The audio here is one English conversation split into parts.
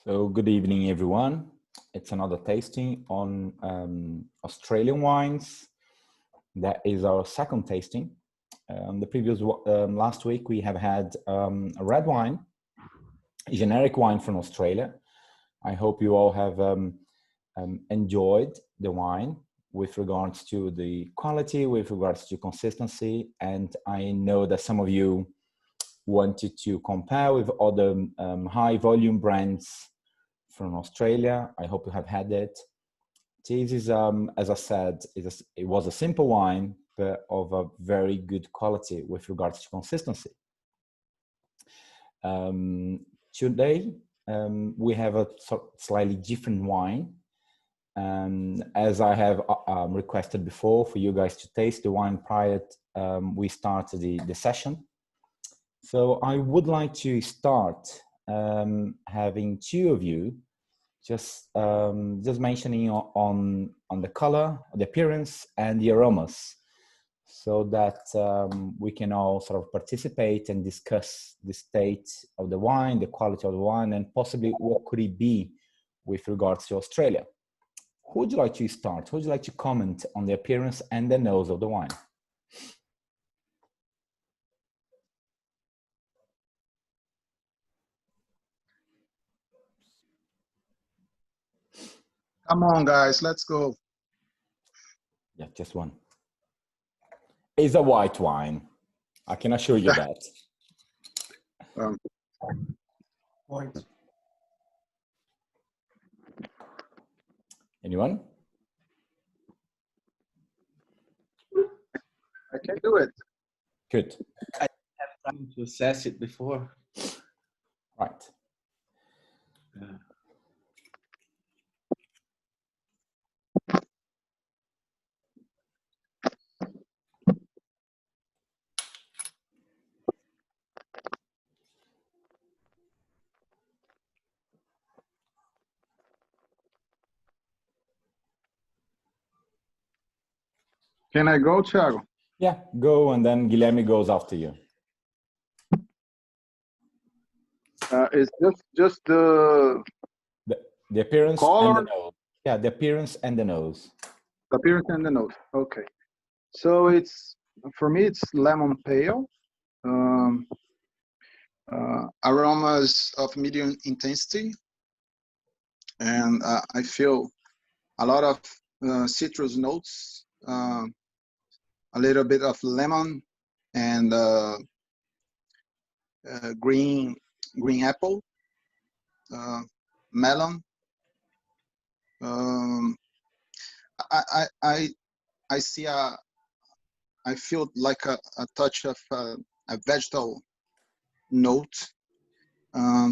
So good evening, everyone. It's another tasting on Australian wines. That is our second tasting. The previous last week we have had a red wine, a generic wine from Australia. I hope you all have enjoyed the wine with regards to the quality, with regards to consistency, and I know that some of you wanted to compare with other high volume brands from Australia. I hope you have had it. This is, as I said, it was a simple wine, but of a very good quality with regards to consistency. Today, we have a slightly different wine. As I have requested before for you guys to taste the wine prior we started the session. So I would like to start having two of you just mentioning on the color, the appearance, and the aromas, so that we can all sort of participate and discuss the state of the wine, the quality of the wine, and possibly what could it be with regards to Australia. Who would you like to start? Who would you like to comment on the appearance and the nose of the wine? Come on, guys, let's go. Yeah, just one. It's a white wine. I can assure you that. White. Anyone? I can do it. Good. I have time to assess it before. Right. Yeah. Can I go, Thiago? Yeah, go, and then Guilherme goes after you. It's just the appearance color, and the nose. Yeah, the appearance and the nose. the appearance and the nose. Okay. So it's, for me, it's lemon pale. Aromas of medium intensity. And I feel a lot of citrus notes, a little bit of lemon and green apple, melon. I see I feel like a touch of a vegetable note,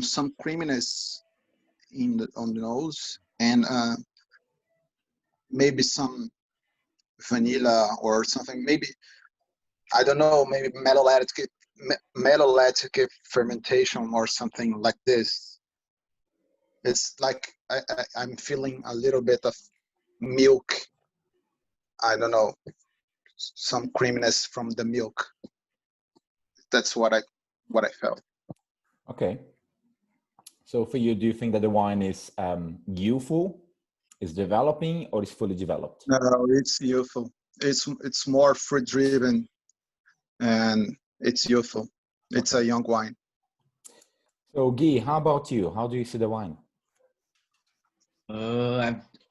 some creaminess on the nose, and maybe some vanilla or something. Maybe, I don't know, maybe malolactic fermentation or something like this. It's like I'm feeling a little bit of milk. I don't know, some creaminess from the milk. That's what I felt. Okay. So for you, do you think that the wine is youthful, is developing, or is fully developed? No, it's youthful. It's more fruit driven, and it's youthful. It's a young wine. So Guy, how about you? How do you see the wine?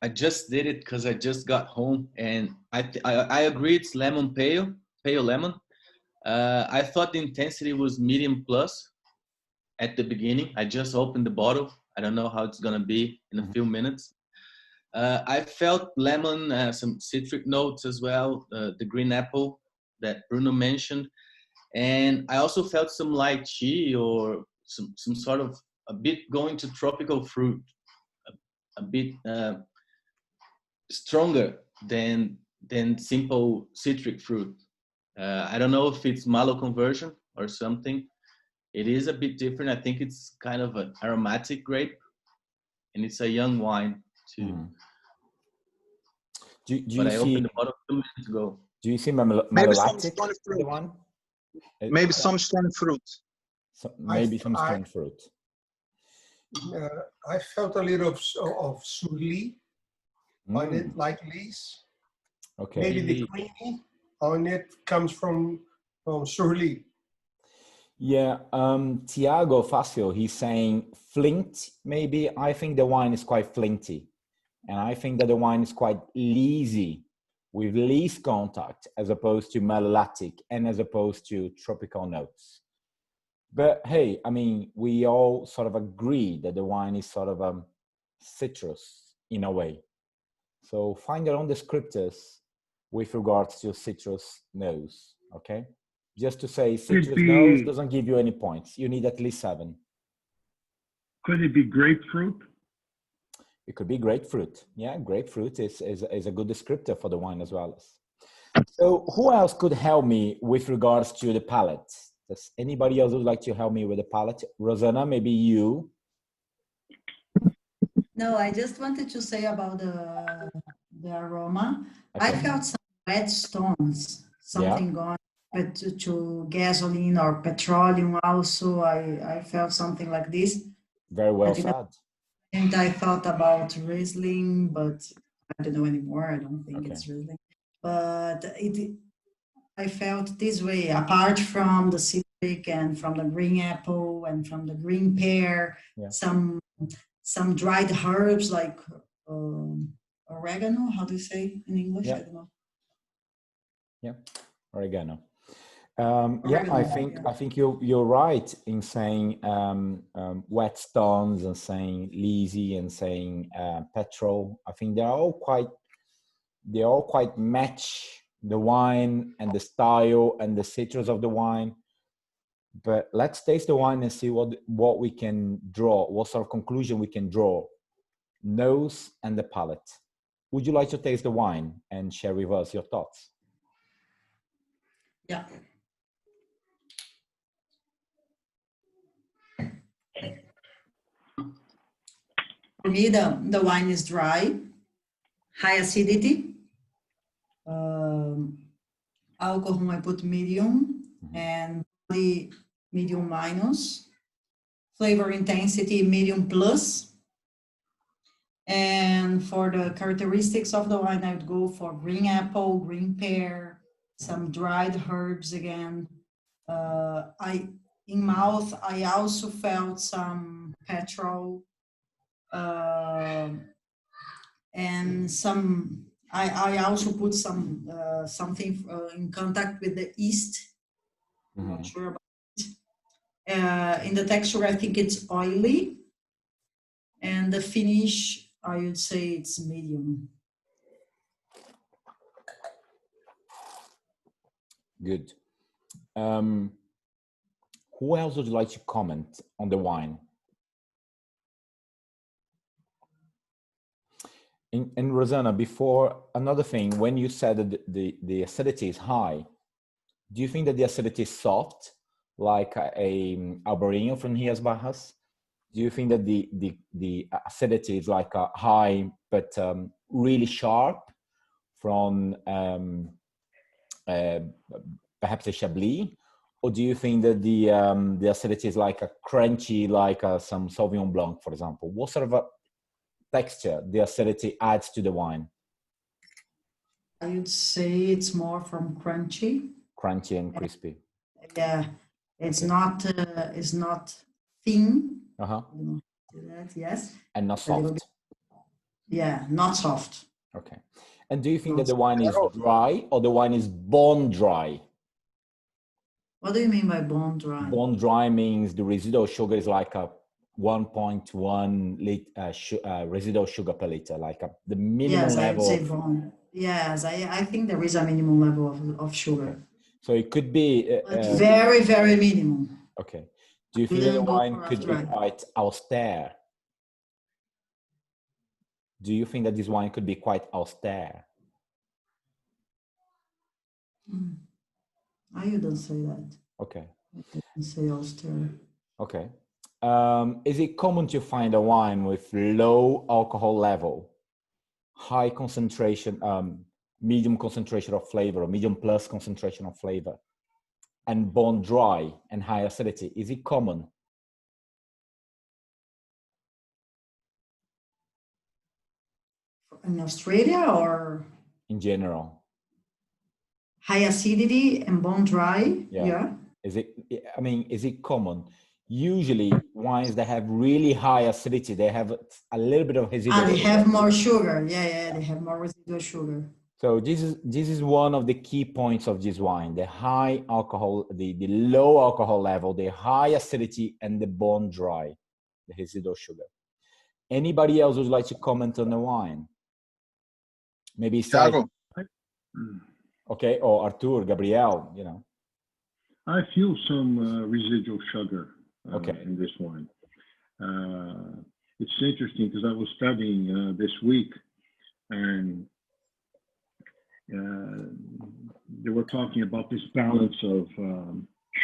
I just did it because I just got home, and I agree it's lemon pale lemon. I thought the intensity was medium plus at the beginning. I just opened the bottle. I don't know how it's gonna be in a few minutes. I felt lemon, some citric notes as well, the green apple that Bruno mentioned, and I also felt some lychee or some sort of a bit going to tropical fruit, a bit stronger than simple citric fruit. I don't know if it's malo conversion or something. It is a bit different. I think it's kind of an aromatic grape, and it's a young wine too. Do you I see, opened the bottle 2 minutes ago. Do you see malolactic in the one? Maybe some stone fruit. Maybe some stone fruit. I felt a little of surly on it, like Lee's. Okay. Maybe the creamy on it comes from surly. Yeah, Tiago Facio, he's saying flint, maybe. I think the wine is quite flinty. And I think that the wine is quite leesy, with least contact, as opposed to malolactic and as opposed to tropical notes. But hey, I mean, we all sort of agree that the wine is sort of citrus in a way. So find your own descriptors with regards to citrus nose, okay? Just to say citrus nose doesn't give you any points. You need at least 7. Could it be grapefruit? It could be grapefruit. Yeah, grapefruit is a good descriptor for the wine as well. So who else could help me with regards to the palate? Does anybody else would like to help me with the palate? Rosanna, maybe you. No, I just wanted to say about the aroma. Okay. I felt some red stones, something going to gasoline or petroleum also. I felt something like this. Very well said. And I thought about Riesling, but I don't know anymore. I don't think it's Riesling. But I felt this way, apart from the citric and from the green apple and from the green pear, some dried herbs like oregano. How do you say in English? I don't know. Yeah, oregano. I think you're right in saying wet stones and saying leesy and saying petrol. I think they all quite match the wine and the style and the citrus of the wine. But let's taste the wine and see what we can draw, what sort of conclusion we can draw. Nose and the palate. Would you like to taste the wine and share with us your thoughts? Yeah. For me, the wine is dry, high acidity. Alcohol I put medium and body medium minus. Flavor intensity medium plus. And for the characteristics of the wine, I would go for green apple, green pear, some dried herbs again. In mouth, I also felt some petrol and some. I also put some something in contact with the yeast. I'm not sure about it. In the texture, I think it's oily, and the finish, I would say it's medium. Good. Who else would you like to comment on the wine? And Rosanna, before another thing, when you said that the acidity is high, do you think that the acidity is soft, like a Albarino from Rias Barras? Do you think that the acidity is like a high but really sharp from perhaps a Chablis? Or do you think that the acidity is like a crunchy, like some Sauvignon Blanc, for example? What sort of a texture the acidity adds to the wine? I would say it's more from crunchy. Crunchy and crispy. Yeah, it's not thin. Yes. And not soft. Yeah, not soft. Okay. And do you think that the wine is dry or the wine is bone dry? What do you mean by bone dry? Bone dry means the residual sugar is like a 1.1 residual sugar per liter, like the minimum level. I would say bone. Yes, I think there is a minimum level of sugar. Okay. So it could be very, very minimum. Okay. Do you think that the wine could be quite austere? Do you think that this wine could be quite austere? I wouldn't say that. Okay. I wouldn't say austere. Okay. Is it common to find a wine with low alcohol level, high concentration, medium concentration of flavor, or medium plus concentration of flavor, and bone dry and high acidity? Is it common? in Australia or in general? high acidity and bone dry. Yeah. Is it, I mean, is it common? Usually wines that have really high acidity, they have a little bit of residual They sugar. have more sugar. Yeah, they have more residual sugar. So this is one of the key points of this wine: the high alcohol, the low alcohol level, the high acidity, and the bone dry, the residual sugar. Anybody else would like to comment on the wine? Maybe Thiago. Okay, or Artur, Gabriel, you know. I feel some residual sugar in this wine. It's interesting because I was studying this week, and they were talking about this balance of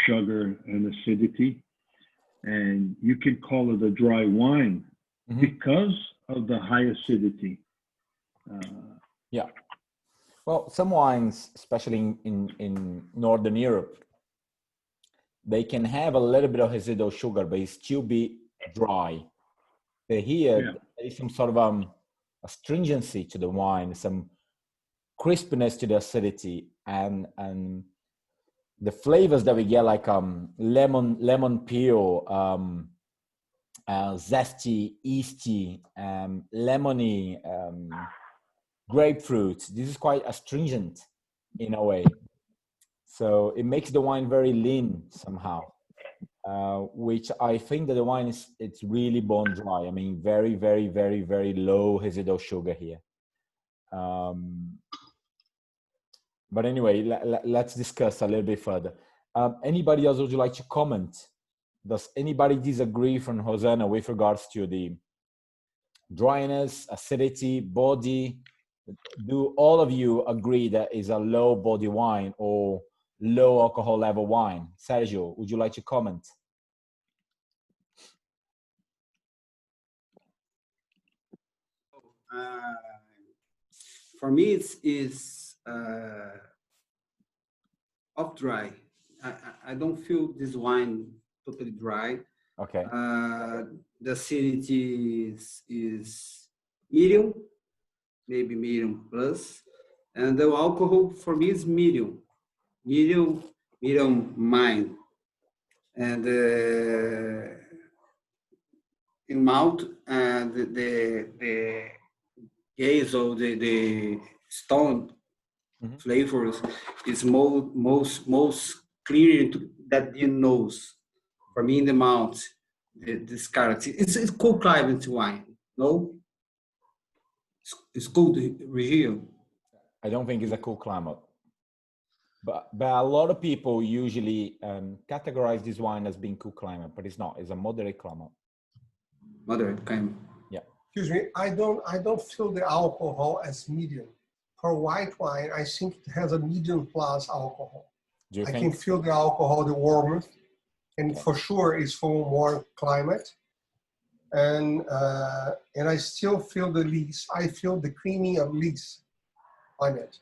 sugar and acidity, and you can call it a dry wine because of the high acidity. Yeah. Well, some wines, especially in Northern Europe, they can have a little bit of residual sugar, but it still be dry. Here, there is some sort of astringency to the wine, some crispness to the acidity, and the flavors that we get, like lemon peel, zesty, yeasty, lemony, grapefruit. This is quite astringent in a way. So it makes the wine very lean somehow, which I think that the wine it's really bone dry. I mean, very, very, very, very low residual sugar here. But anyway, let's discuss a little bit further. Anybody else would you like to comment? Does anybody disagree from Hosanna with regards to the dryness, acidity, body? Do all of you agree that is a low body wine or low alcohol level wine? Sergio, would you like to comment? For me, it's off dry. I don't feel this wine totally dry. Okay. The acidity is medium, maybe medium plus, and the alcohol for me is medium mine, and in mouth and the gaze or the stone flavors is most clear that you knows. For me, in the mouth, this character it's cool climate wine. No, it's cold region. I don't think it's a cool climate, but a lot of people usually categorize this wine as being cool climate, but it's not. It's a moderate climate. Moderate climate. Yeah. Excuse me. I don't feel the alcohol as medium. For white wine, I think it has a medium plus alcohol. Do you I think? can feel the alcohol, the warmth, and for sure it's for warm climate. And I still feel the lees. I feel the creamy of lees on it.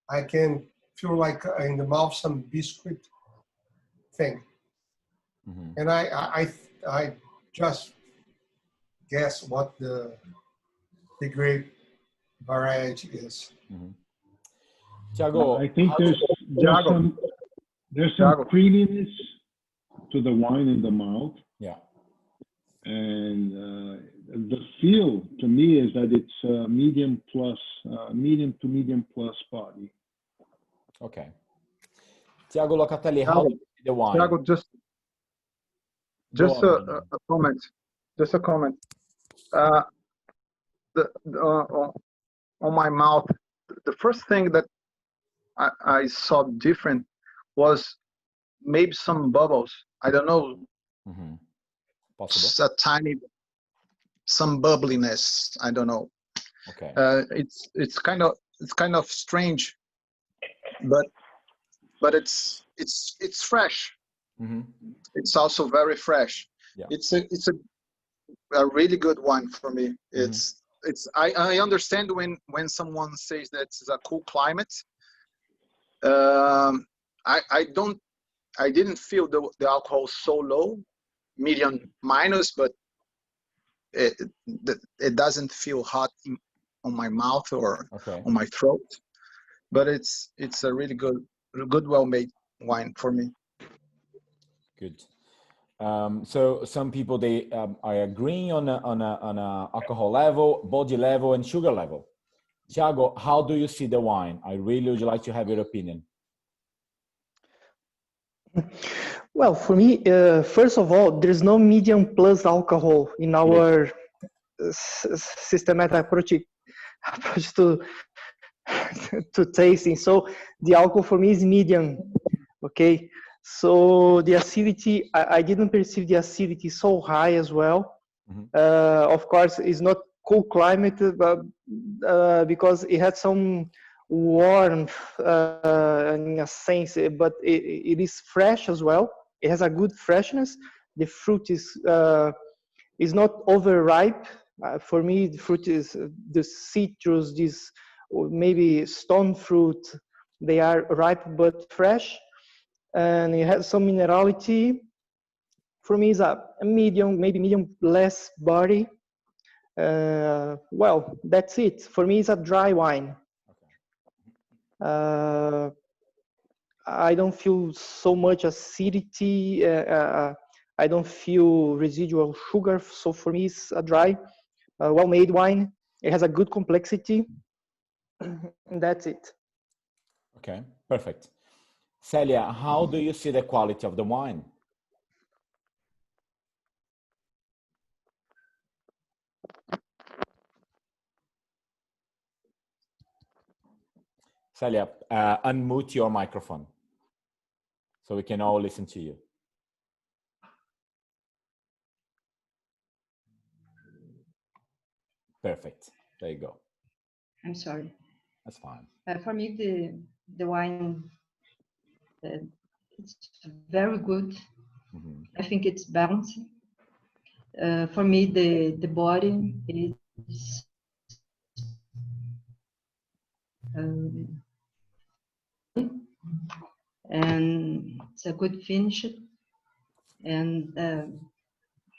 I can feel like in the mouth some biscuit thing. And I just guess what the grape variety is. Thiago, I think there's some creaminess to the wine in the mouth. Yeah. And the feel to me is that it's medium to medium plus body. Okay. Tiago Locatelli, how do you see the wine? Thiago, just a comment. Just a comment. On my mouth, the first thing that I saw different was maybe some bubbles. I don't know. Possible. A tiny, some bubbliness. I don't know. Okay. It's kind of strange, but it's fresh. It's also very fresh. Yeah. It's a really good wine for me. I understand when someone says that it's a cool climate. I didn't feel the alcohol so low, medium minus, but it doesn't feel hot on my mouth or Okay. on my throat. But it's a really good, well-made wine for me. Good. So some people, they are agreeing on a alcohol level, body level, and sugar level. Thiago, how do you see the wine? I really would like to have your opinion. Well, for me, first of all, there's no medium plus alcohol in our systematic approach to to tasting. So the alcohol for me is medium. Okay. So the acidity, I didn't perceive the acidity so high as well. Of course, it's not cool climate, but because it had some warmth in a sense, but it is fresh as well. It has a good freshness. The fruit is not overripe. For me, the fruit is the citrus, this maybe stone fruit. They are ripe but fresh, and it has some minerality. For me, it's a medium, maybe medium less body. Well, that's it. For me, it's a dry wine. I don't feel so much acidity. I don't feel residual sugar. So for me, it's a dry, well-made wine. It has a good complexity. And that's it. Okay, perfect. Celia, how do you see the quality of the wine? Celia, unmute your microphone so we can all listen to you. Perfect. There you go. I'm sorry. That's fine. For me, the wine it's very good. I think it's balanced. For me, the body is and it's a good finish, and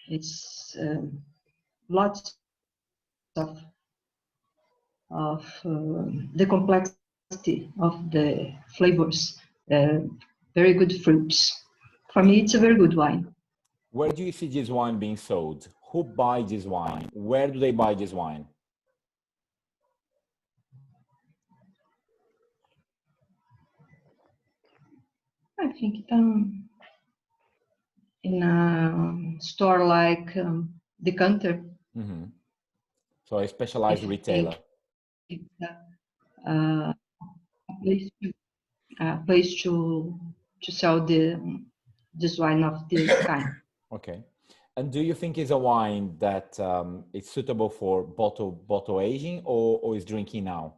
it's lots of the complexity of the flavors. Very good fruits. For me, it's a very good wine. Where do you see this wine being sold? Who buys this wine? Where do they buy this wine? I think in a store like Decanter. So a specialized retailer. A place to sell this wine of this kind. Okay. And do you think it's a wine that is suitable for bottle aging or is drinking now?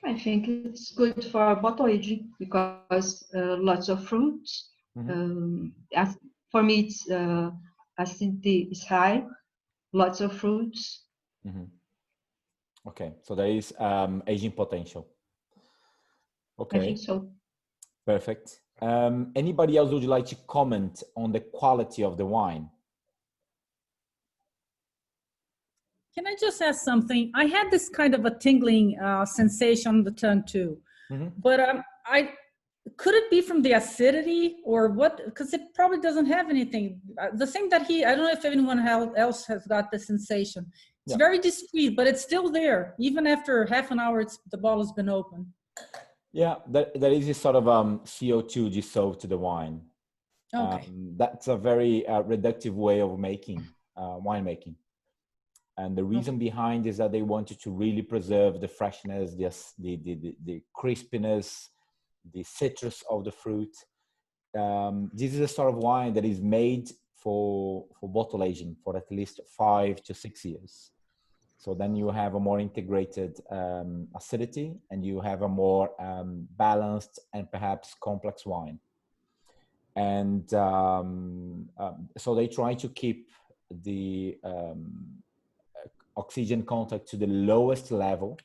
I think it's good for bottle aging because lots of fruits. For me, it's acidity is high, lots of fruits. Okay, so there is aging potential. Okay, I think so. Perfect. Anybody else would like to comment on the quality of the wine? Can I just ask something? I had this kind of a tingling sensation on the tongue too, but could it be from the acidity or what? Because it probably doesn't have anything. The thing that I don't know if anyone else has got the sensation. It's very discreet, but it's still there. Even after half an hour, the bottle has been open. Yeah, there is this sort of CO2 dissolved to the wine. Okay. That's a very reductive way of making winemaking. And the reason behind is that they wanted to really preserve the freshness, the crispiness, the citrus of the fruit. This is a sort of wine that is made for bottle aging for at least 5 to 6 years. So then you have a more integrated acidity and you have a more balanced and perhaps complex wine. And so they try to keep the oxygen contact to the lowest level.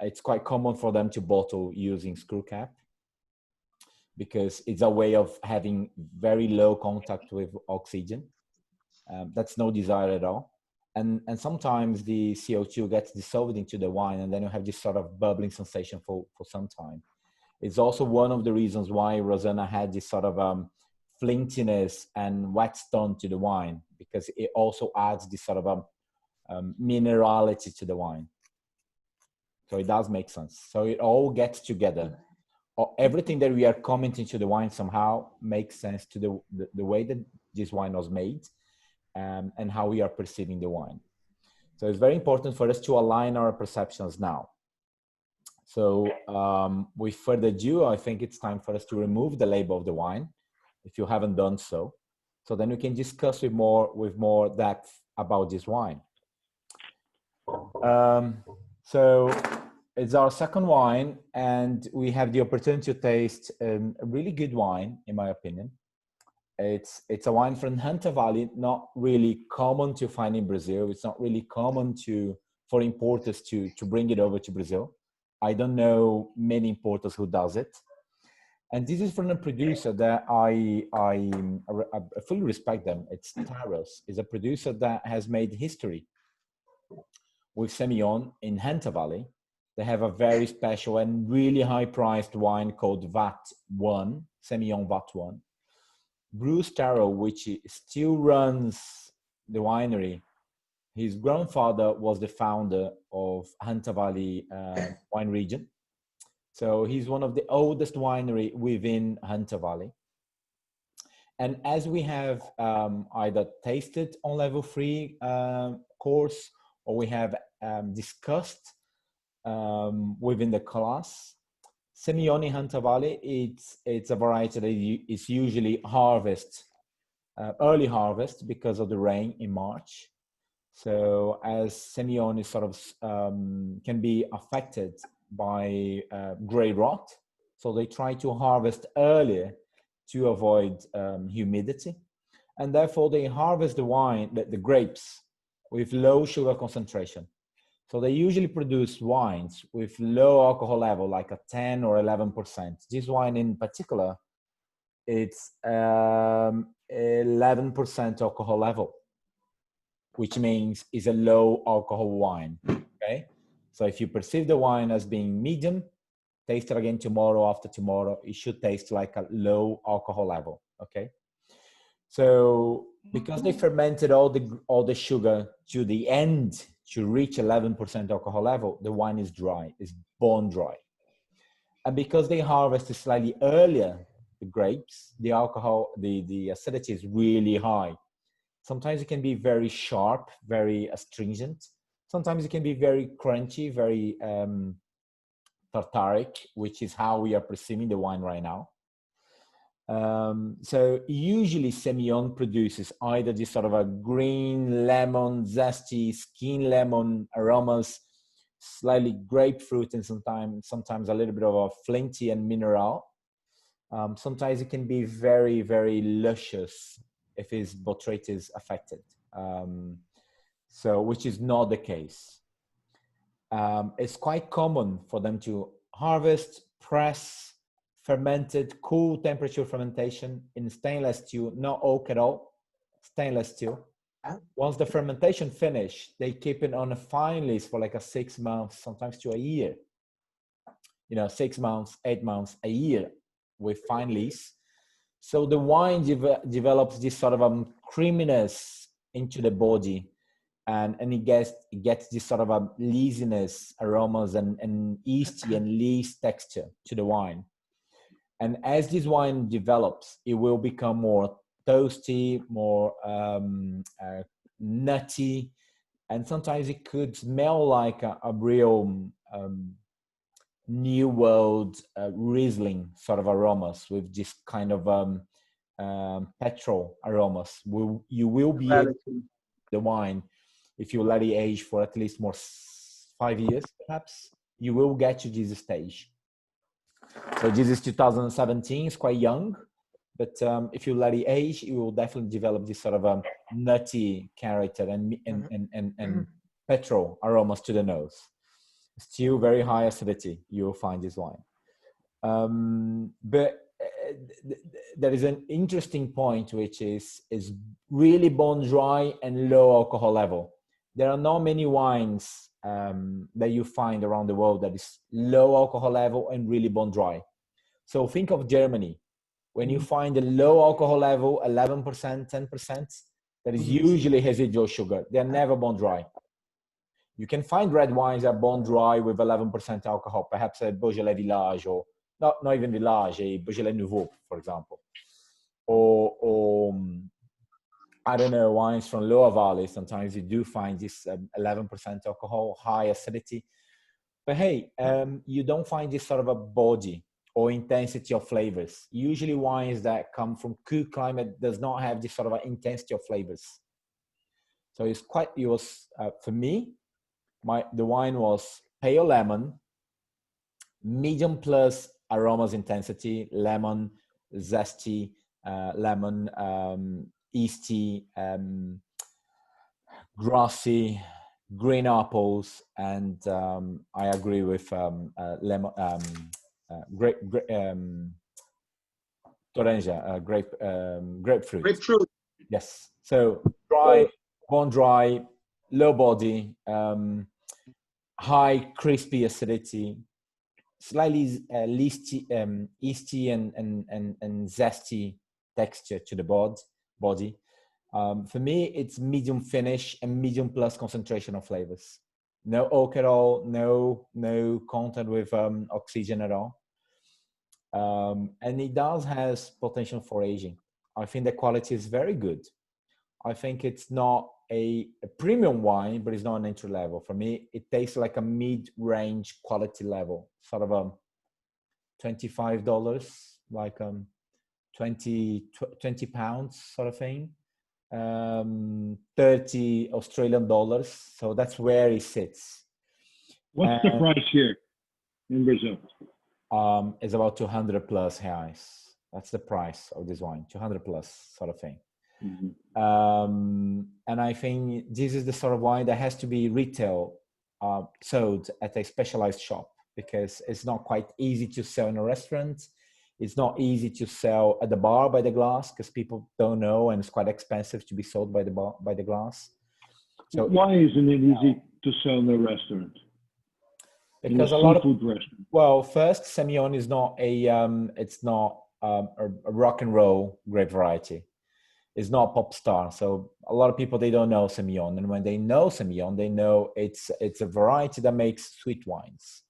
It's quite common for them to bottle using screw cap because it's a way of having very low contact with oxygen. That's no desire at all. And sometimes the CO2 gets dissolved into the wine, and then you have this sort of bubbling sensation for some time. It's also one of the reasons why Rosanna had this sort of flintiness and wet tone to the wine, because it also adds this sort of minerality to the wine. So it does make sense. So it all gets together. Everything that we are commenting to the wine somehow makes sense to the way that this wine was made, and how we are perceiving the wine. So it's very important for us to align our perceptions now. So with further ado, I think it's time for us to remove the label of the wine, if you haven't done so. So then we can discuss with more depth about this wine. So it's our second wine, and we have the opportunity to taste a really good wine, in my opinion. It's a wine from Hunter Valley, not really common to find in Brazil. It's not really common for importers to bring it over to Brazil. I don't know many importers who does it. And this is from a producer that I fully respect them. It's Taros. It's a producer that has made history with Semillon in Hunter Valley. They have a very special and really high-priced wine called VAT 1, Semillon VAT 1. Bruce Taro, which still runs the winery, his grandfather was the founder of Hunter Valley wine region. So he's one of the oldest winery within Hunter Valley. And as we have either tasted on level 3 course, or we have discussed within the class, Semillon in Hunter Valley, it's a variety that is usually early harvest because of the rain in March. So as Semillon is sort of can be affected by gray rot, so they try to harvest earlier to avoid humidity, and therefore they harvest the grapes with low sugar concentration. So they usually produce wines with low alcohol level, like a 10 or 11%. This wine in particular, it's 11% alcohol level, which means it's a low alcohol wine, okay? So if you perceive the wine as being medium, taste it again tomorrow, after tomorrow, it should taste like a low alcohol level, okay? So because they fermented all the sugar to the end to reach 11% alcohol level, the wine is dry, it's bone dry. And because they harvested slightly earlier the grapes, the alcohol, the acidity is really high. Sometimes it can be very sharp, very astringent. Sometimes it can be very crunchy, very tartaric, which is how we are perceiving the wine right now. So usually Semillon produces either this sort of a green lemon, zesty, skin lemon aromas, slightly grapefruit, and sometimes a little bit of a flinty and mineral. Sometimes it can be very, very luscious if its botrytis is affected, so which is not the case. It's quite common for them to harvest, press, fermented, cool temperature fermentation in stainless steel, not oak at all, stainless steel. Once the fermentation finished, they keep it on a fine lease for like 6 months, sometimes to a year. 6 months, 8 months, a year with fine lease. So the wine develops this sort of creaminess into the body, and it gets this sort of a leasiness, aromas, and yeasty and lees texture to the wine. And as this wine develops, it will become more toasty, more nutty, and sometimes it could smell like a real New World Riesling sort of aromas, with this kind of petrol aromas. You will be able to the wine, if you let it age for at least 5 years, perhaps, you will get to this stage. So this is 2017, it's quite young, but if you let it age, you will definitely develop this sort of a nutty character and petrol aromas to the nose. Still very high acidity, you will find this wine. But there is an interesting point, which is really bone dry and low alcohol level. There are not many wines that you find around the world that is low alcohol level and really bone dry. So think of Germany. When you find a low alcohol level, 11%, 10%, that is usually residual sugar. They're never bone dry. You can find red wines that bone dry with 11% alcohol, perhaps a Beaujolais Village, or not even Village, a Beaujolais Nouveau, for example. Or I don't know, wines from Loire Valley. Sometimes you do find this 11% alcohol, high acidity. But hey, you don't find this sort of a body or intensity of flavors. Usually wines that come from cool climate does not have this sort of intensity of flavors. So it's quite, it was, for me, the wine was pale lemon, medium plus aromas intensity, lemon, zesty, lemon, yeasty, grassy, green apples, and I agree with lemon, grapefruit. Grapefruit. Yes. So dry, bone dry, low body, high crispy acidity, slightly yeasty and zesty texture to the body. For me, it's medium finish and medium plus concentration of flavors. No oak at all, no content with oxygen at all. And it does has potential for aging. I think the quality is very good. I think it's not a premium wine, but it's not an entry level. For me, it tastes like a mid-range quality level, sort of $25, like 20 pounds sort of thing. 30 Australian dollars. So that's where it sits. What's the price here in Brazil? It's about 200 plus reais. That's the price of this wine, 200 plus sort of thing. And I think this is the sort of wine that has to be retail sold at a specialized shop, because it's not quite easy to sell in a restaurant. It's not easy to sell at the bar by the glass, because people don't know, and it's quite expensive to be sold by the bar by the glass. So why isn't it easy to sell in a restaurant? Because a lot of restaurant. Well, first, Semillon is not it's not a rock and roll grape variety. It's not a pop star. So a lot of people, they don't know Semillon, and when they know Semillon, they know it's a variety that makes sweet wines.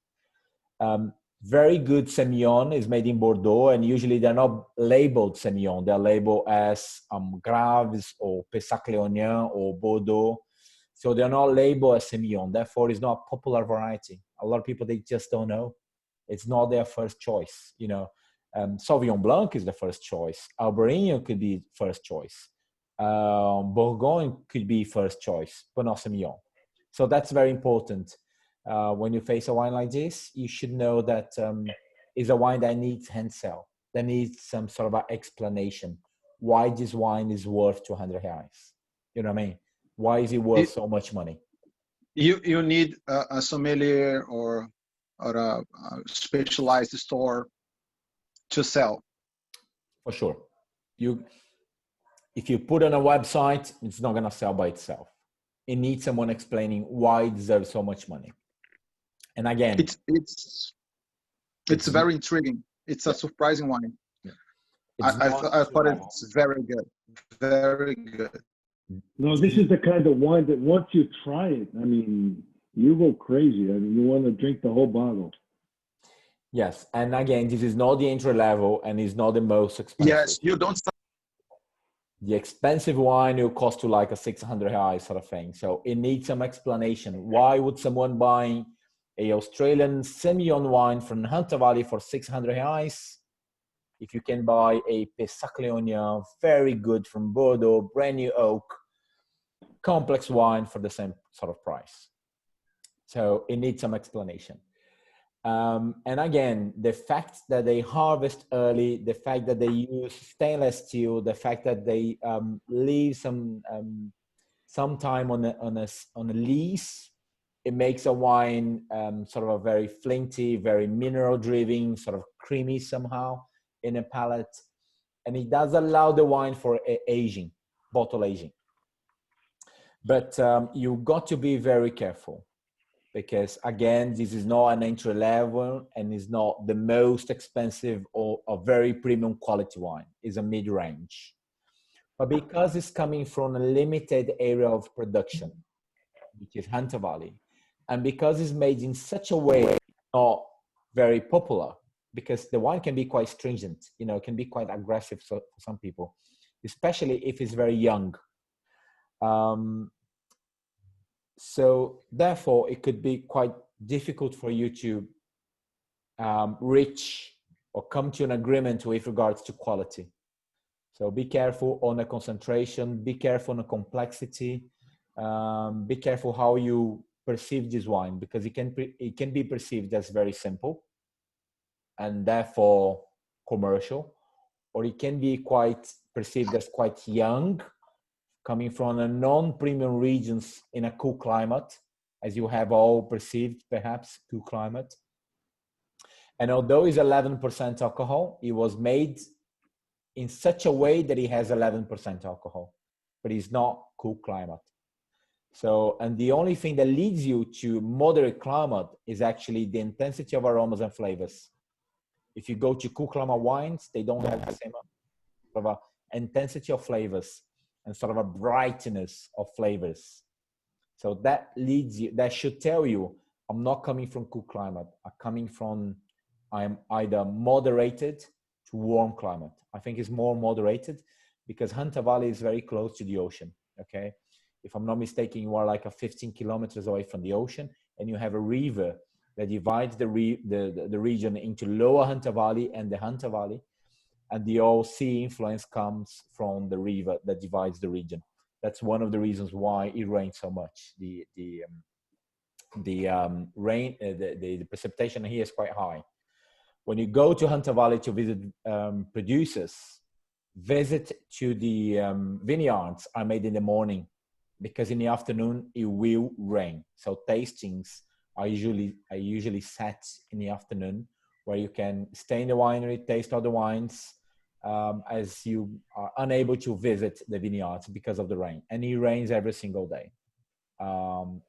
Very good Semillon is made in Bordeaux, and usually they're not labeled Semillon. They're labeled as Graves or Pessac Léonien or Bordeaux. So they're not labeled as Semillon. Therefore, it's not a popular variety. A lot of people, they just don't know. It's not their first choice. You know, Sauvignon Blanc is the first choice. Albarino could be first choice. Bourgogne could be first choice, but not Semillon. So that's very important. When you face a wine like this, you should know that it's a wine that needs hand sell. That needs some sort of an explanation why this wine is worth 200 reais. You know what I mean? Why is it worth so much money? You need a sommelier or a specialized store to sell. For sure. If you put on a website, it's not going to sell by itself. It needs someone explaining why it deserves so much money. And again, it's very intriguing. It's a surprising wine. Yeah. I thought it's very good. Very good. No, this is the kind of wine that once you try it, I mean, you go crazy. I mean, you want to drink the whole bottle. Yes. And again, this is not the entry level, and it's not the most expensive. Yes, you don't start. The expensive wine will cost you like a 600 reais sort of thing. So it needs some explanation. Why would someone buy a Australian Semillon wine from Hunter Valley for 600 reais if you can buy a Pessac Léonien, very good from Bordeaux, brand new oak, complex wine for the same sort of price? So it needs some explanation. And again, the fact that they harvest early, the fact that they use stainless steel, the fact that they leave some time on a lease, it makes a wine sort of a very flinty, very mineral driven, sort of creamy somehow. in a pallet, and it does allow the wine for aging, bottle aging. But you've got to be very careful, because again, this is not an entry level and is not the most expensive or a very premium quality wine. It's a mid-range. But because it's coming from a limited area of production, which is Hunter Valley, and because it's made in such a way not very popular, because the wine can be quite stringent, you know, it can be quite aggressive for some people, especially if it's very young. So therefore, it could be quite difficult for you to reach or come to an agreement with regards to quality. So be careful on the concentration, be careful on the complexity, be careful how you perceive this wine, because it can be perceived as very simple and therefore commercial, or it can be quite perceived as quite young, coming from a non-premium regions in a cool climate, as you have all perceived, perhaps, cool climate. And although it's 11% alcohol, it was made in such a way that it has 11% alcohol, but it's not cool climate. So, and the only thing that leads you to moderate climate is actually the intensity of aromas and flavors. If you go to cool climate wines, they don't have the same sort of intensity of flavors and sort of a brightness of flavors. So that leads you, that should tell you, I'm not coming from cool climate. I'm either moderated to warm climate. I think it's more moderated because Hunter Valley is very close to the ocean, okay? If I'm not mistaken, you are like 15 kilometers away from the ocean, and you have a river that divides the region into Lower Hunter Valley and the Hunter Valley, and the all sea influence comes from the river that divides the region. That's one of the reasons why it rains so much. The precipitation here is quite high. When you go to Hunter Valley to visit producers, visit to the vineyards are made in the morning, because in the afternoon it will rain. So tastings are usually set in the afternoon, where you can stay in the winery, taste all the wines, as you are unable to visit the vineyards because of the rain. And it rains every single day.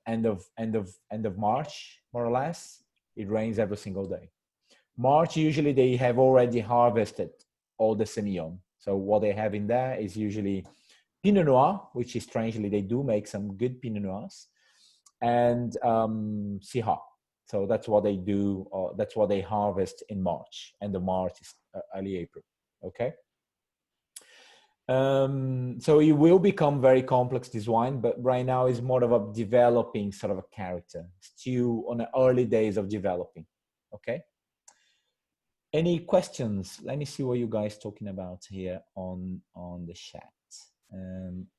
End of March, more or less, it rains every single day. March, usually they have already harvested all the Semillon. So what they have in there is usually Pinot Noir, which is strangely, they do make some good Pinot Noirs, and Syrah. So that's what they do, or that's what they harvest in March. End of March is early April, okay? So it will become very complex, this wine, but right now is more of a developing sort of a character, still on the early days of developing, okay? Any questions? Let me see what you guys talking about here on the chat.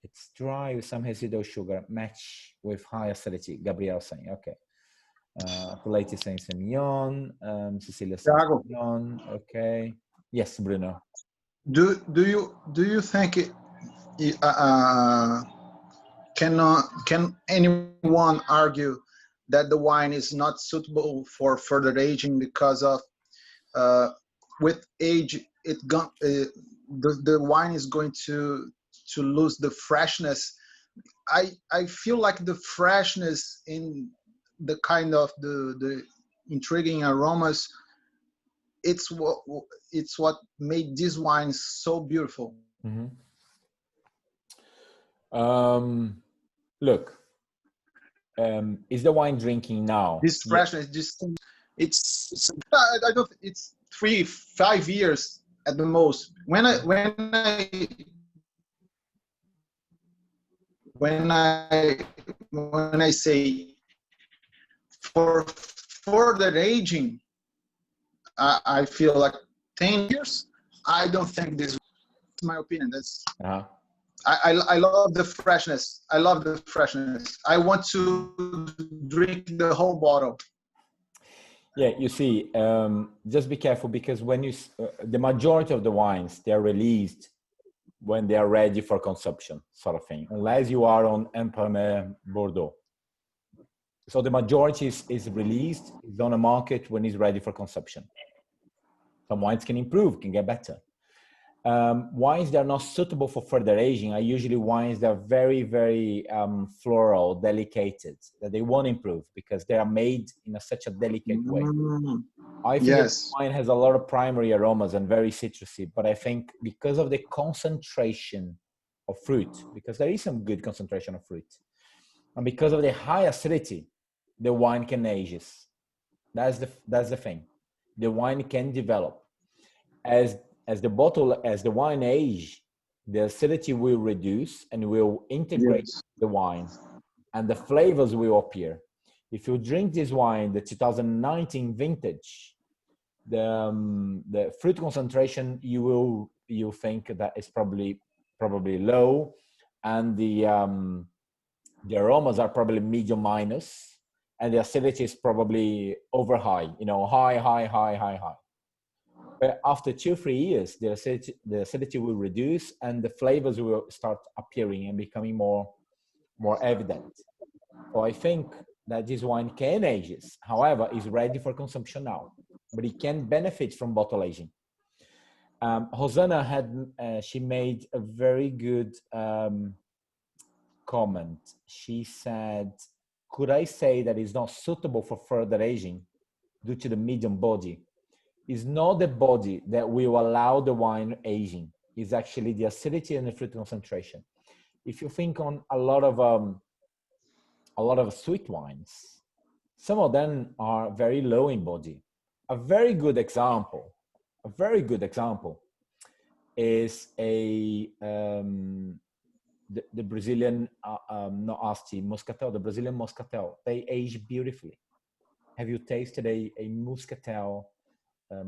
It's dry with some residual sugar, match with high acidity. Gabriel saying, okay. Polati saying Semillon. Cecilia saying Semillon. Okay. Yes, Bruno. Do you think can anyone argue that the wine is not suitable for further aging because of with age the wine is going to lose the freshness? I feel like the freshness in the kind of the intriguing aromas, it's what made these wines so beautiful. Mm-hmm. Look, is the wine drinking now? This freshness, it's I don't. It's 3-5 years at the most. When I say for further aging, I feel like 10 years. I don't think this is my opinion. That's I love the freshness. I love the freshness. I want to drink the whole bottle. Yeah, you see, just be careful, because when you the majority of the wines, they are released when they are ready for consumption, sort of thing, unless you are on Imprimé Bordeaux. So the majority is released, is on the market when it's ready for consumption. Some wines can improve, can get better. Wines that are not suitable for further aging are usually wines that are very, very floral, delicate, that they won't improve because they are made in such a delicate way. I think Yes. wine has a lot of primary aromas and very citrusy, but I think because of the concentration of fruit, because there is some good concentration of fruit, and because of the high acidity, the wine can age. That's the thing. The wine can develop. As the wine age, the acidity will reduce and will integrate the wine, and the flavors will appear. If you drink this wine, the 2019 vintage, the fruit concentration you think that is probably low, and the aromas are probably medium minus, and the acidity is probably over high. High. But after 2-3 years, the acidity will reduce and the flavors will start appearing and becoming more evident. So I think that this wine can age. However, is ready for consumption now, but it can benefit from bottle aging. Hosanna she made a very good comment. She said, could I say that it's not suitable for further aging due to the medium body? It's not the body that will allow the wine aging. It's actually the acidity and the fruit concentration. If you think on a lot of sweet wines, some of them are very low in body. A very good example is the Brazilian, not Asti, Moscatel, the Brazilian Moscatel. They age beautifully. Have you tasted a Muscatel,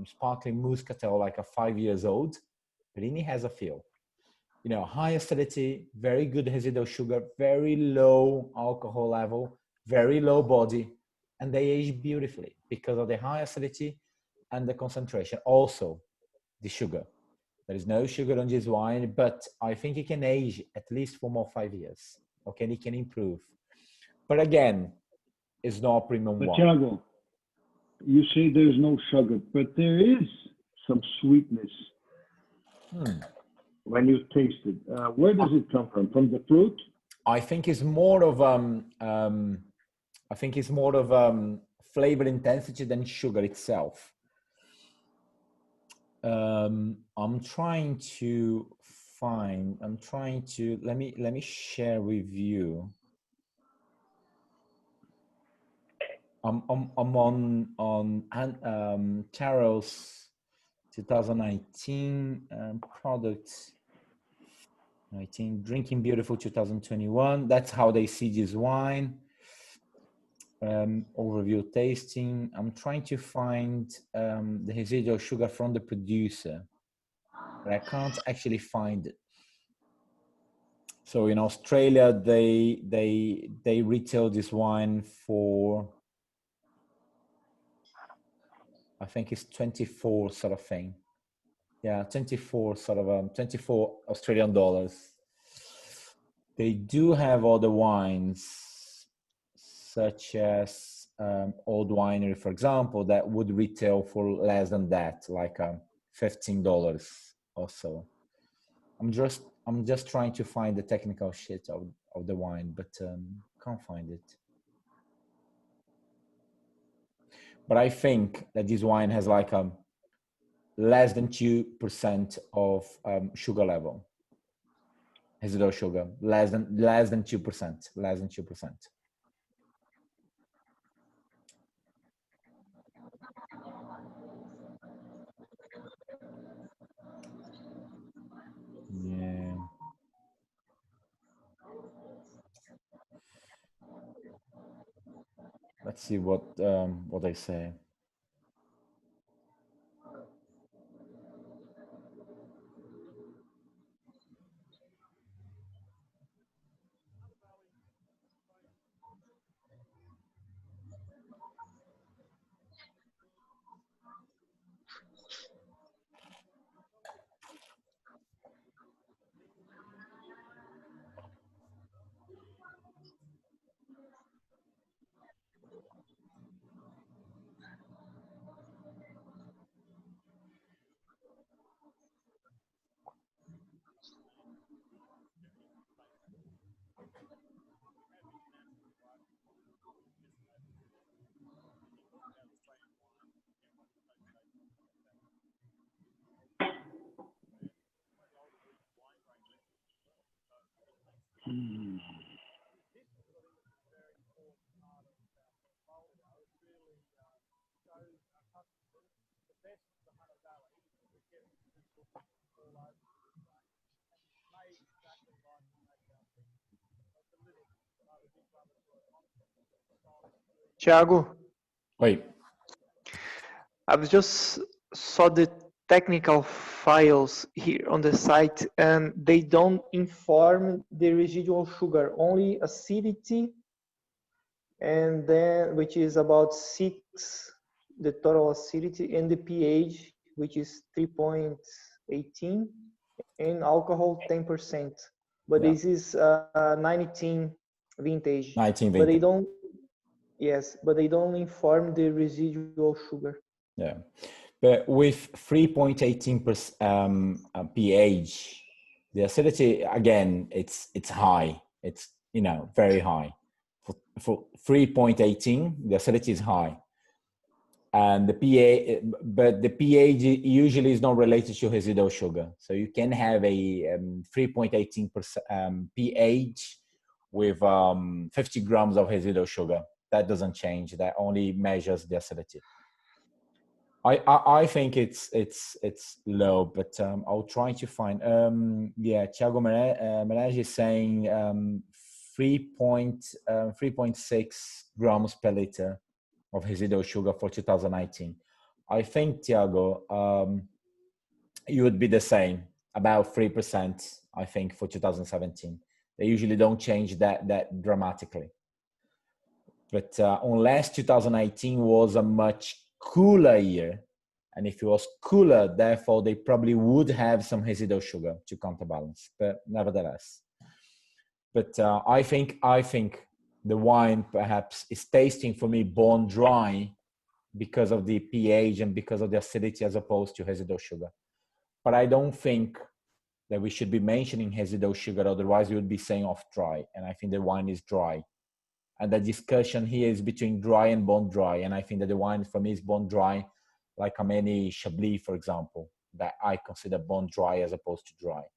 sparkling Muscatel, like a 5 years old? Perini has a feel. High acidity, very good residual sugar, very low alcohol level, very low body, and they age beautifully because of the high acidity and the concentration. Also, the sugar. There is no sugar on this wine, but I think it can age at least for more 5 years. Okay, and it can improve. But again, it's not a premium wine. Thiago, you say there's no sugar, but there is some sweetness when you taste it. Where does it come from? From the fruit? I think it's more of flavor intensity than sugar itself. I'm trying to let me share with you. I'm on Taro's 2019 products. 19 Drinking Beautiful 2021. That's how they see this wine. Overview tasting. I'm trying to find the residual sugar from the producer, but I can't actually find it. So in Australia, they retail this wine for, I think it's 24 sort of thing. Yeah, 24 Australian dollars. They do have other wines, such as Old Winery, for example, that would retail for less than that, like $15 or so. I'm just trying to find the technical shit of the wine, but can't find it. But I think that this wine has like less than 2% of sugar level. Residual sugar, less than 2%, less than 2%. Yeah. Let's see what they say. Thiago, Wait. I was just saw the technical files here on the site, and they don't inform the residual sugar, only acidity, and then which is about 6, the total acidity, and the pH, which is 3.18, and alcohol 10%. But Yeah. this is 19 vintage. 19 But they vintage. don't. Yes, but they don't inform the residual sugar. Yeah, but with 3.18% pH, the acidity again, it's high. It's very high. For 3.18, the acidity is high, and the pH, but the pH usually is not related to residual sugar. So you can have a 3.18% pH with 50 grams of residual sugar. That doesn't change. That only measures the acidity. I think it's low, but I'll try to find. Yeah, Thiago Menezes is saying 3.6 grams per liter of residual sugar for 2019. I think, Thiago, you would be the same, about 3%. I think for 2017, they usually don't change that dramatically. But unless 2018 was a much cooler year, and if it was cooler, therefore they probably would have some residual sugar to counterbalance. But nevertheless, but I think the wine perhaps is tasting for me bone dry because of the pH and because of the acidity as opposed to residual sugar. But I don't think that we should be mentioning residual sugar, otherwise we would be saying off dry. And I think the wine is dry. And the discussion here is between dry and bone dry. And I think that the wine for me is bone dry, like a many Chablis, for example, that I consider bone dry as opposed to dry.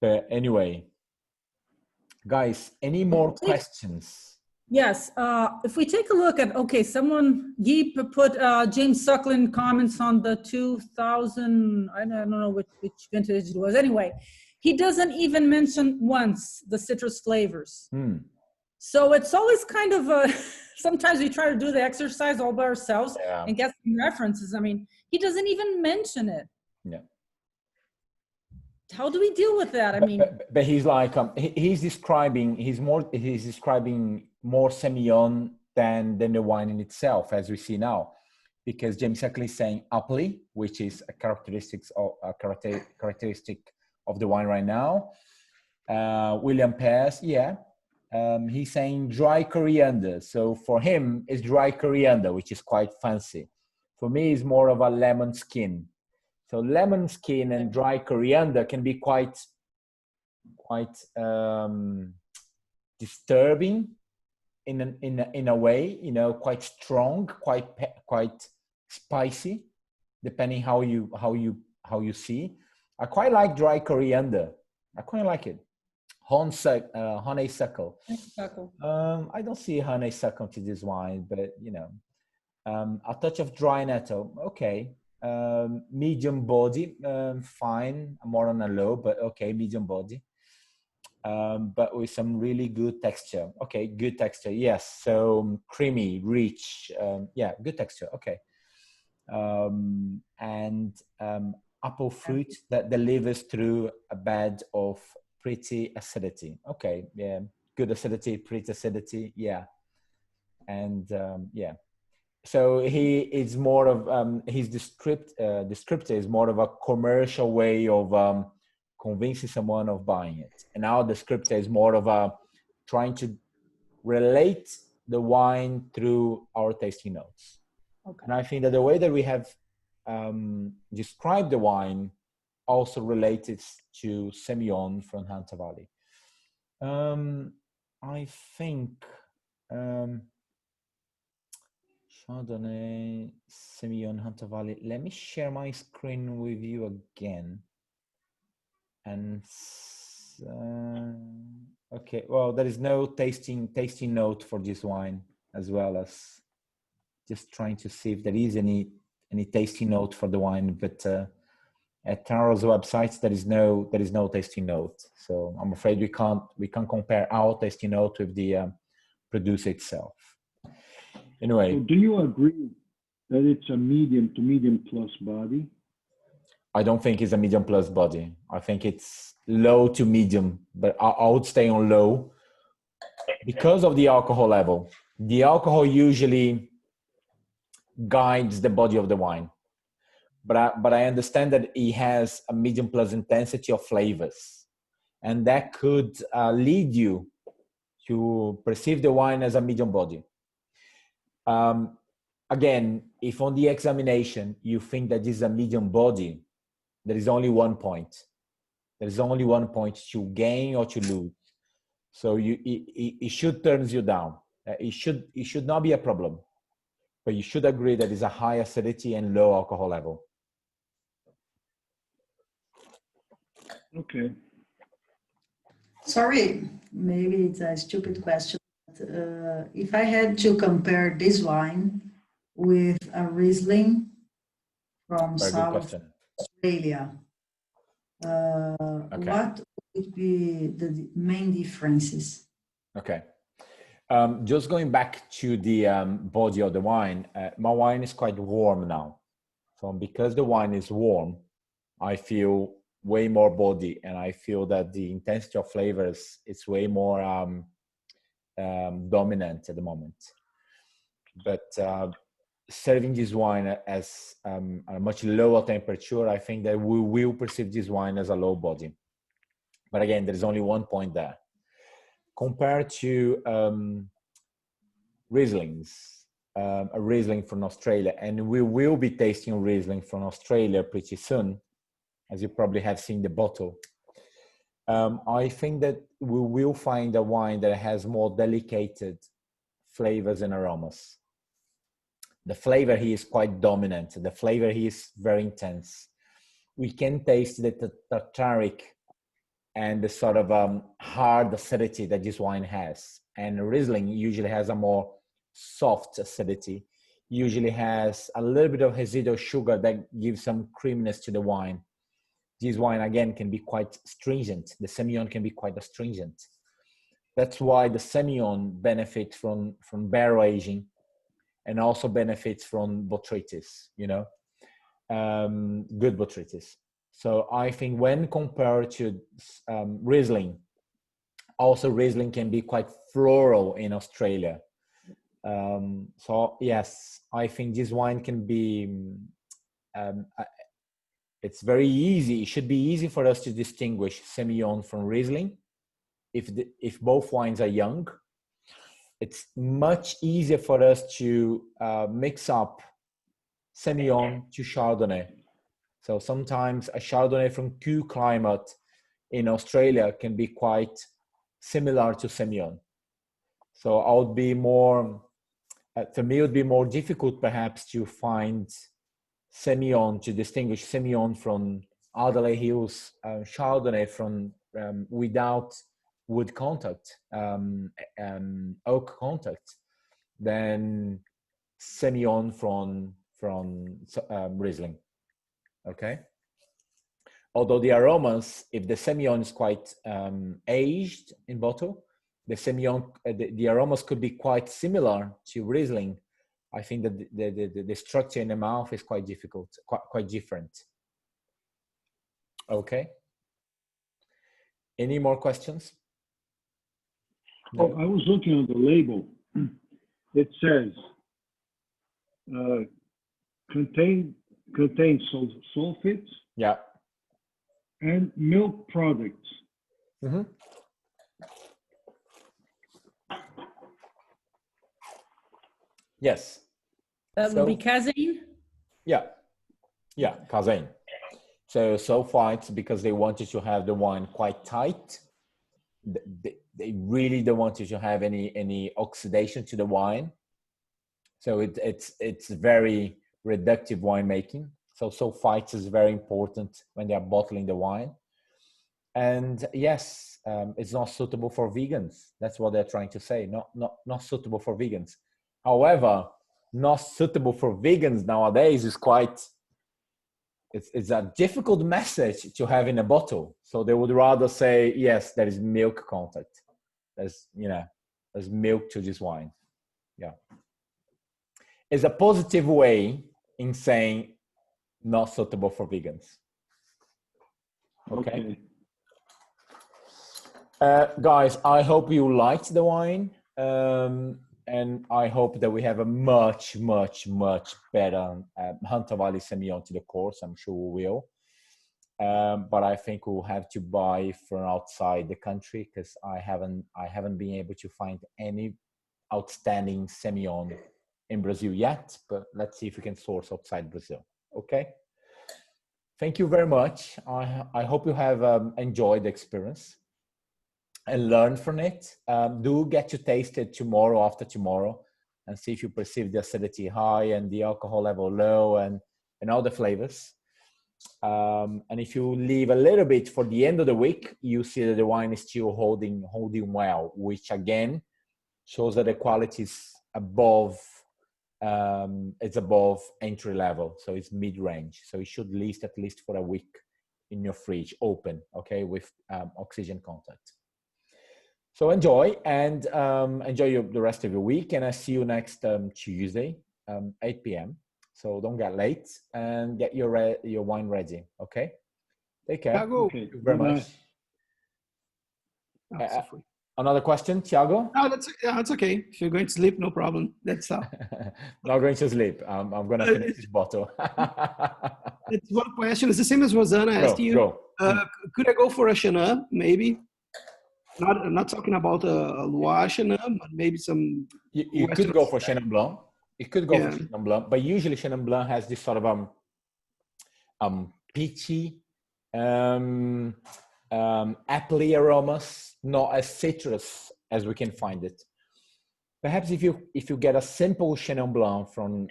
But anyway, guys, any more questions? Yes. If we take a look at, okay, someone, Guy put James Suckling comments on the 2000, I don't know which vintage it was. Anyway, he doesn't even mention once the citrus flavors. So it's always kind of sometimes we try to do the exercise all by ourselves and get some references. I mean, he doesn't even mention it. Yeah. How do we deal with that? I mean, but he's like he's describing more Semillon than the wine in itself, as we see now, because James Suckling is saying apple, which is a characteristic of the wine right now. William Pears, he's saying dry coriander. So for him, it's dry coriander, which is quite fancy. For me, it's more of a lemon skin. So lemon skin and dry coriander can be quite disturbing in a way, quite strong, quite spicy, depending how you see. I quite like dry coriander. I quite like it. Honeysuckle. I don't see honeysuckle to this wine, but a touch of dry nettle. Okay. Medium body, fine, more on a low, but okay, medium body, but with some really good texture. Okay, good texture, yes. So creamy, rich, good texture. Okay, and apple fruit that delivers through a bed of pretty acidity. Okay, yeah, good acidity, pretty acidity, yeah, and So he is more of his descriptor is more of a commercial way of convincing someone of buying it, and our descriptor is more of a trying to relate the wine through our tasting notes. Okay. And I think that the way that we have described the wine also related to Semillon from Hunter Valley. I think. Chardonnay, Semillon, Hunter Valley. Let me share my screen with you again and Okay, well, there is no tasting note for this wine, as well as just trying to see if there is any tasting note for the wine, but at Taro's website there is no tasting note. So I'm afraid we can't compare our tasting note with the producer itself. Anyway, so do you agree that it's a medium to medium plus body? I don't think it's a medium plus body. I think it's low to medium, but I would stay on low because of the alcohol level. The alcohol usually guides the body of the wine, but I understand that it has a medium plus intensity of flavors, and that could lead you to perceive the wine as a medium body. Again, if on the examination you think that this is a medium body, there is only one point. There is only one point to gain or to lose. So it should turn you down. It should not be a problem, but you should agree that it's a high acidity and low alcohol level. Okay. Sorry, maybe it's a stupid question. But, if I had to compare this wine with a Riesling from Very good South question. Australia, Okay. what would be the main differences? Okay. Just going back to the body of the wine, my wine is quite warm now. So because the wine is warm, I feel way more body, and I feel that the intensity of flavors is way more dominant at the moment. But serving this wine as a much lower temperature, I think that we will perceive this wine as a low body. But again, there is only one point there. Compared to Rieslings, a Riesling from Australia, and we will be tasting Riesling from Australia pretty soon, as you probably have seen the bottle. I think that we will find a wine that has more delicate flavors and aromas. The flavor here is quite dominant. The flavor here is very intense. We can taste the tartaric and the sort of hard acidity that this wine has. And Riesling usually has a more soft acidity, usually has a little bit of residual sugar that gives some creaminess to the wine. This wine, again, can be quite stringent. The Semillon can be quite astringent. That's why the Semillon benefits from barrel aging and also benefits from botrytis, good botrytis. So I think when compared to Riesling, also Riesling can be quite floral in Australia. So yes, I think this wine can be, it's very easy. It should be easy for us to distinguish Semillon from Riesling. If both wines are young, it's much easier for us to mix up Semillon to Chardonnay. So sometimes a Chardonnay from Kew climate in Australia can be quite similar to Semillon. So I would be more, for me, it would be more difficult perhaps to find Semillon, to distinguish Semillon from Adelaide Hills Chardonnay from without wood contact, oak contact, than Semillon from Riesling. Okay. Although the aromas, if the Semillon is quite aged in bottle, the Semillon, the aromas could be quite similar to Riesling. I think that the structure in the mouth is quite difficult, quite different. Okay. Any more questions? No? Oh, I was looking on the label. It says contains sulfates. Yeah. And milk products. Mm-hmm. Yes. That would be casein? Yeah. Yeah, casein. So sulfites, because they wanted to have the wine quite tight. They really don't want you to have any oxidation to the wine. So it's very reductive winemaking. So sulfites is very important when they are bottling the wine. And yes, it's not suitable for vegans. That's what they're trying to say. Not suitable for vegans. However, not suitable for vegans nowadays is quite, it's a difficult message to have in a bottle. So they would rather say, yes, there is milk content. There's milk to this wine. Yeah. It's a positive way in saying not suitable for vegans. Okay. Guys, I hope you liked the wine. And I hope that we have a much, much, much better Hunter Valley Semillon to the course. I'm sure we will. But I think we'll have to buy from outside the country because I haven't been able to find any outstanding Semillon in Brazil yet. But let's see if we can source outside Brazil. Okay. Thank you very much. I hope you have enjoyed the experience and learn from it. Do get to taste it tomorrow, after tomorrow, and see if you perceive the acidity high and the alcohol level low and all the flavors. And if you leave a little bit for the end of the week, you see that the wine is still holding well, which again shows that the quality is above, it's above entry level. So it's mid-range. So it should last at least for a week in your fridge, open, okay, with oxygen contact. So enjoy and enjoy the rest of your week. And I see you next Tuesday, 8 p.m. So don't get late and get your wine ready. Okay. Take care. Thiago. Thank you very much. Another question, Thiago? No, that's okay. If you're going to sleep, no problem. That's not going to sleep. I'm going to finish this bottle. It's one question. It's the same as Rosanna asked you. Go. Could I go for a Chenin, maybe? Not talking about a Loire Chenin, but maybe some. You could go for Chenin Blanc. You could go for Chenin Blanc, but usually Chenin Blanc has this sort of peachy, appley aromas, not as citrus as we can find it. Perhaps if you get a simple Chenin Blanc from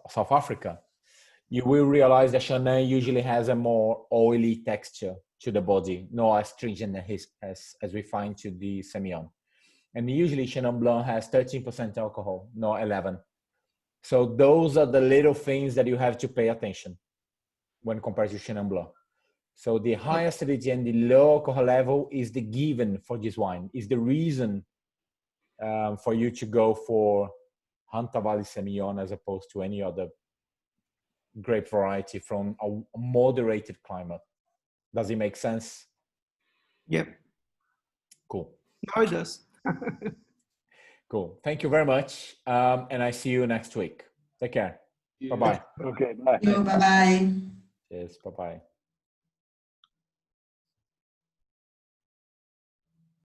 South Africa, you will realize that Chenin usually has a more oily texture to the body, not as stringent as we find to the Semillon. And usually Chenin Blanc has 13% alcohol, not 11. So those are the little things that you have to pay attention when compared to Chenin Blanc. So the high acidity and the low alcohol level is the given for this wine, is the reason for you to go for Hunter Valley Semillon as opposed to any other grape variety from a moderated climate. Does it make sense? Yep. Cool. No, it does. Cool. Thank you very much. And I see you next week. Take care. Bye-bye. Okay, bye. Bye-bye. Cheers. Bye-bye.